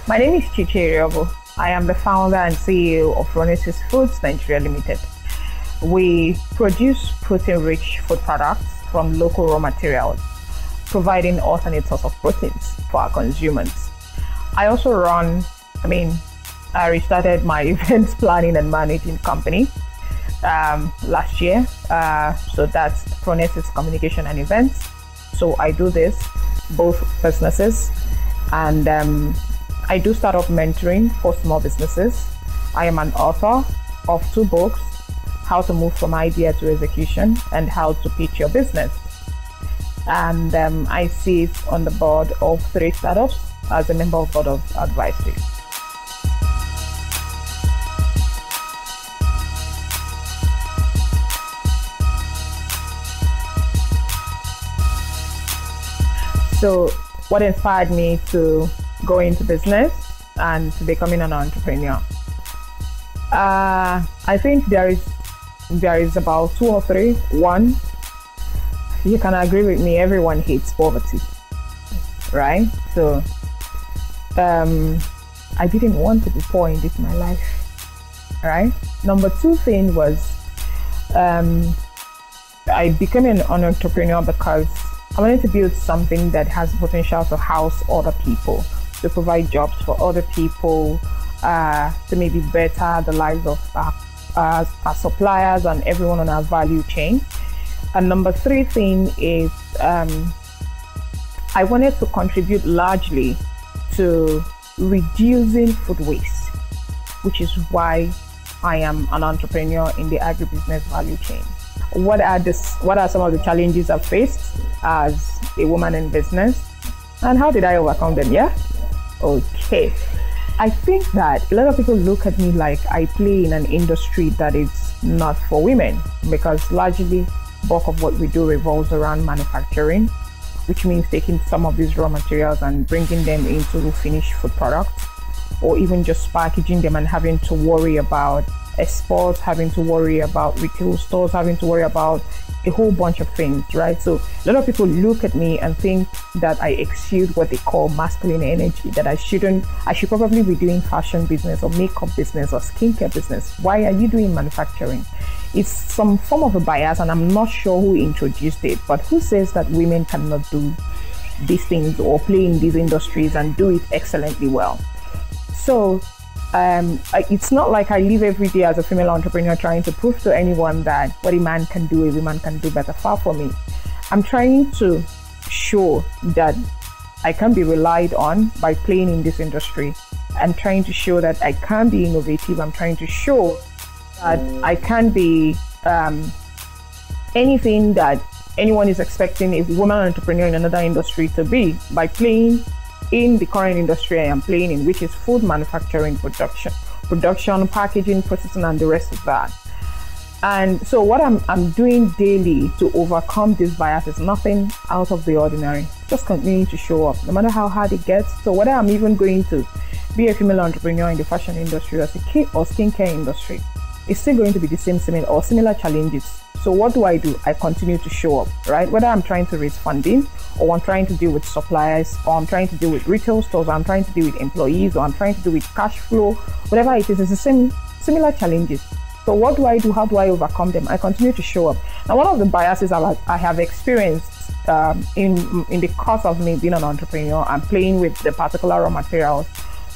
My name is Chichi Eriobu. I am the founder and CEO of Renesis Foods Nigeria Limited. We produce protein-rich food products from local raw materials, providing alternate source of proteins for our consumers. I also I restarted my events planning and managing company last year. So that's Renesis Communication and Events. So I do this, both businesses, and I do startup mentoring for small businesses. I am an author of 2 books, How to Move from Idea to Execution and How to Pitch Your Business. And I sit on the board of 3 startups as a member of board of advisory. So what inspired me to go into business and to becoming an entrepreneur? I think there is about 2 or 3. One, you can agree with me, everyone hates poverty, right? So I didn't want to be poor in my life, right? Number 2 thing was I became an entrepreneur because I wanted to build something that has the potential to house other people, to provide jobs for other people, to maybe better the lives of our suppliers and everyone on our value chain. And number 3 thing is I wanted to contribute largely to reducing food waste, which is why I am an entrepreneur in the agribusiness value chain. What are some of the challenges I've faced as a woman in business, and how did I overcome them? Yeah? Okay. I think that a lot of people look at me like I play in an industry that is not for women, because largely bulk of what we do revolves around manufacturing, which means taking some of these raw materials and bringing them into finished food products, or even just packaging them and having to worry about exports, having to worry about retail stores, having to worry about a whole bunch of things, right? So a lot of people look at me and think that I exude what they call masculine energy, that I should probably be doing fashion business or makeup business or skincare business. Why are you doing manufacturing? It's some form of a bias, and I'm not sure who introduced it, but who says that women cannot do these things or play in these industries and do it excellently well? So it's not like I live every day as a female entrepreneur trying to prove to anyone that what a man can do, a woman can do better. Far from me. I'm trying to show that I can be relied on by playing in this industry. I'm trying to show that I can be innovative. I'm trying to show that I can be anything that anyone is expecting a woman entrepreneur in another industry to be, by playing in the current industry I am playing in, which is food manufacturing, production, packaging, processing, and the rest of that. And so what I'm doing daily to overcome this bias is nothing out of the ordinary. Just continuing to show up, no matter how hard it gets. So whether I'm even going to be a female entrepreneur in the fashion industry or skincare industry, it's still going to be the similar challenges. So what do? I continue to show up, right? Whether I'm trying to raise funding, or I'm trying to deal with suppliers, or I'm trying to deal with retail stores, or I'm trying to deal with employees, or I'm trying to deal with cash flow, whatever it is, it's the same similar challenges. So what do? How do I overcome them? I continue to show up. Now, one of the biases I have experienced in the course of me being an entrepreneur and playing with the particular raw materials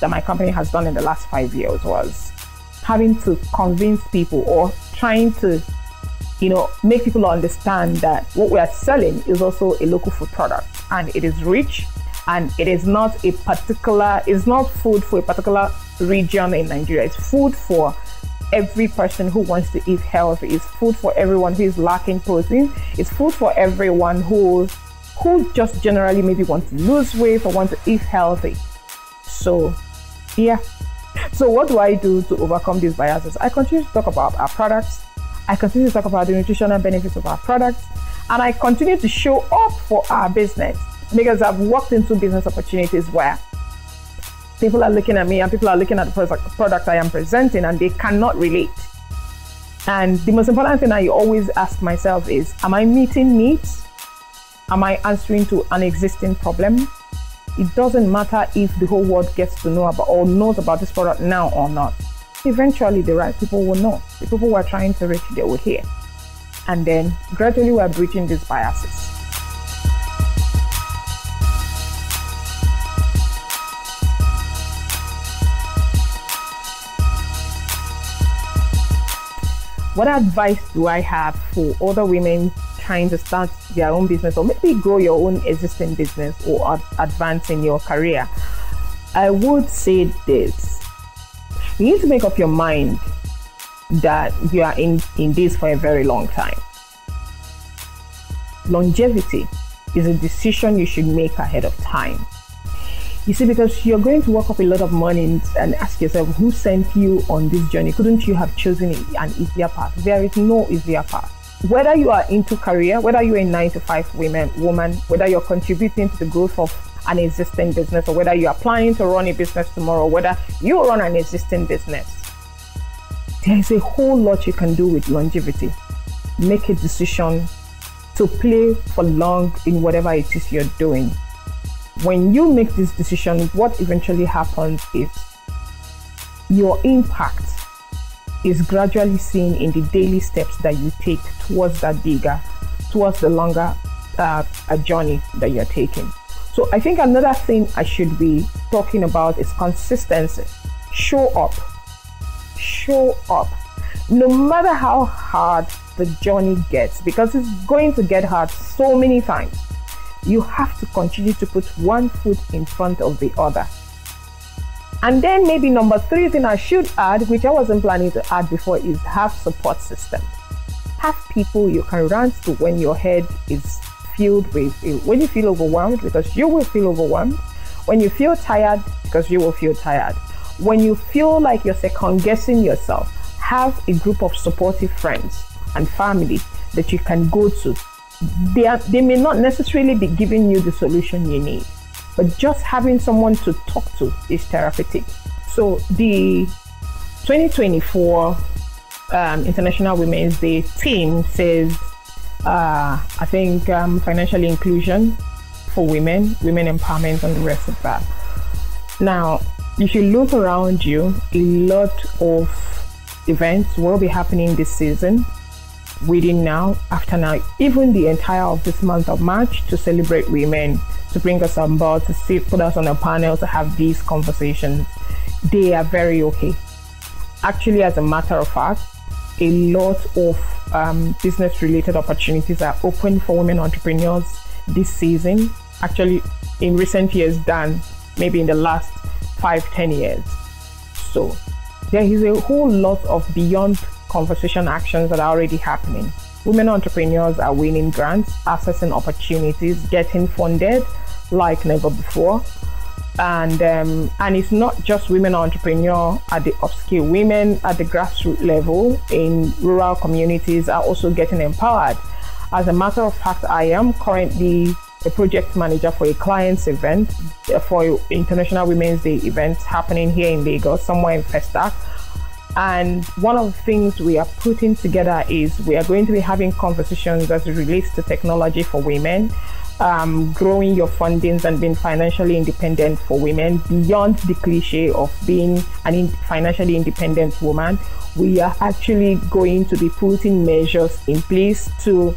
that my company has done in the last 5 years was having to convince people, or trying to make people understand that what we are selling is also a local food product, and it is rich, and it is not it's not food for a particular region in Nigeria. It's food for every person who wants to eat healthy. It's food for everyone who is lacking protein. It's food for everyone who just generally maybe want to lose weight or want to eat healthy. So yeah. So what do I do to overcome these biases? I continue to talk about our products. I continue to talk about the nutritional benefits of our products, and I continue to show up for our business, because I've walked into business opportunities where people are looking at me and people are looking at the product I am presenting, and they cannot relate. And the most important thing I always ask myself is, am I meeting needs? Am I answering to an existing problem? It doesn't matter if the whole world gets to know about or knows about this product now or not. Eventually, the right people will know. The people we're trying to reach, they will hear. And then gradually we're breaching these biases. What advice do I have for other women trying to start their own business, or maybe grow your own existing business, or advance in your career? I would say this: you need to make up your mind that you are in this for a very long time. Longevity is a decision you should make ahead of time. You see, because you're going to work up a lot of mornings and ask yourself, who sent you on this journey? Couldn't you have chosen an easier path? There is no easier path. Whether you are into career, whether you're a 9-to-5 woman, whether you're contributing to the growth of an existing business, or whether you're applying to run a business tomorrow, whether you run an existing business, there is a whole lot you can do with longevity. Make a decision to play for long in whatever it is you're doing. When you make this decision, what eventually happens is your impact is gradually seen in the daily steps that you take towards the longer journey that you're taking. So I think another thing I should be talking about is consistency. Show up. Show up. No matter how hard the journey gets, because it's going to get hard so many times. You have to continue to put one foot in front of the other. And then maybe number 3 thing I should add, which I wasn't planning to add before, is have support system. Have people you can rant to when your head is filled with, when you feel overwhelmed, because you will feel overwhelmed. When you feel tired, because you will feel tired. When you feel like you're second guessing yourself, have a group of supportive friends and family that you can go to. They may not necessarily be giving you the solution you need, but just having someone to talk to is therapeutic. So the 2024 International Women's Day theme says, I think financial inclusion for women empowerment, and the rest of that. Now, if you look around you, a lot of events will be happening this season, within now, after now, even the entire of this month of March, to celebrate women, to bring us on board, to put us on a panel, to have these conversations. They are very okay. Actually, as a matter of fact, a lot of business-related opportunities are open for women entrepreneurs this season. Actually, in recent years than maybe in the last 5-10 years. So there is a whole lot of beyond conversation actions that are already happening. Women entrepreneurs are winning grants, accessing opportunities, getting funded like never before. And it's not just women entrepreneurs at the upscale. Women at the grassroots level in rural communities are also getting empowered. As a matter of fact, I am currently a project manager for a client's event, for International Women's Day event happening here in Lagos, somewhere in Festac. And one of the things we are putting together is we are going to be having conversations as it relates to technology for women, growing your fundings and being financially independent for women beyond the cliche of being a financially independent woman. We are actually going to be putting measures in place to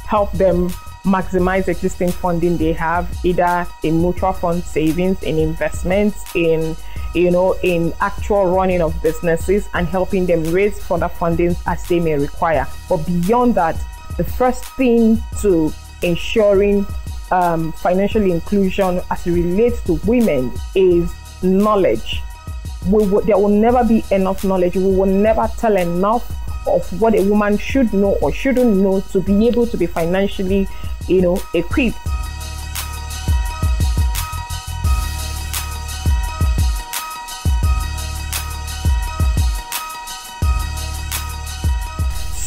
help them maximize existing funding they have, either in mutual fund savings, in investments, in actual running of businesses, and helping them raise further fundings as they may require. But beyond that, the first thing to ensuring financial inclusion as it relates to women is knowledge. There will never be enough knowledge. We will never tell enough of what a woman should know or shouldn't know to be able to be financially, equipped.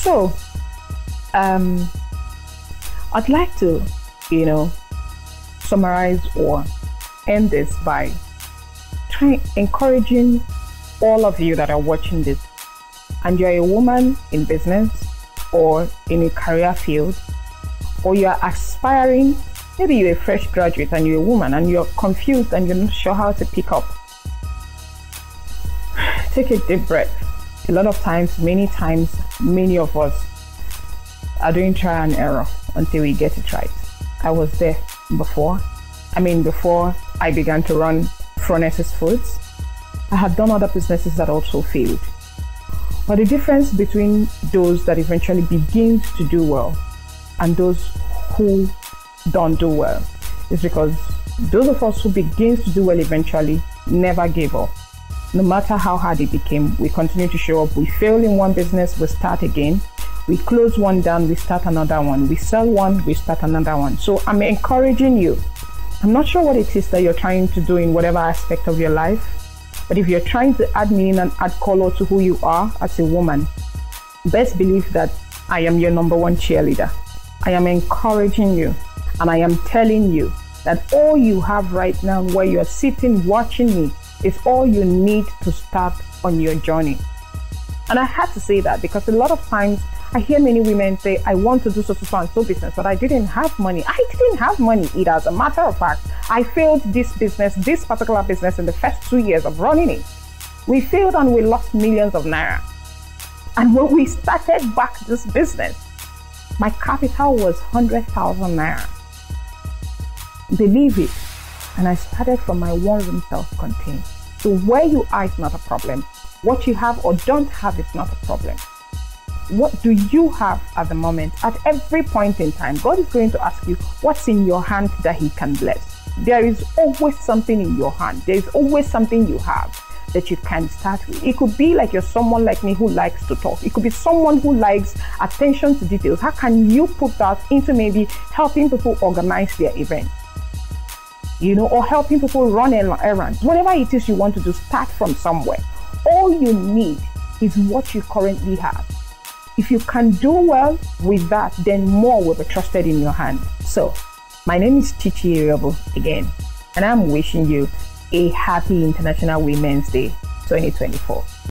So, I'd like to, summarize or end this by encouraging all of you that are watching this, and you're a woman in business or in a career field, or you're aspiring Maybe you're a fresh graduate and you're a woman and you're confused and you're not sure how to pick up. Take a deep breath. A lot of times, many of us are doing trial and error until we get it right. I was there before. Before I began to run Furnaces Foods, I had done other businesses that also failed. But the difference between those that eventually begin to do well and those who don't do well is because those of us who begin to do well eventually never gave up. No matter how hard it became, we continue to show up. We fail in one business, we start again. We close one down, we start another one. We sell one, we start another one. So I'm encouraging you. I'm not sure what it is that you're trying to do in whatever aspect of your life, but if you're trying to add meaning and add color to who you are as a woman, best believe that I am your number one cheerleader. I am encouraging you, and I am telling you that all you have right now where you're sitting watching me is all you need to start on your journey. And I had to say that because a lot of times I hear many women say, I want to do so and so business, but I didn't have money. I didn't have money either. As a matter of fact, I failed this particular business in the first 2 years of running it. We failed and we lost millions of naira. And when we started back this business, my capital was 100,000 naira. Believe it. And I started from my one-room self-contained. So where you are is not a problem. What you have or don't have is not a problem. What do you have at the moment? At every point in time, God is going to ask you what's in your hand that He can bless. There is always something in your hand. There is always something you have that you can start with. It could be like you're someone like me who likes to talk. It could be someone who likes attention to details. How can you put that into maybe helping people organize their events? Or helping people run errands. Whatever it is you want to do, start from somewhere. All you need is what you currently have. If you can do well with that, then more will be trusted in your hand. So, my name is Chichi Eriobu again, and I'm wishing you a happy International Women's Day 2024.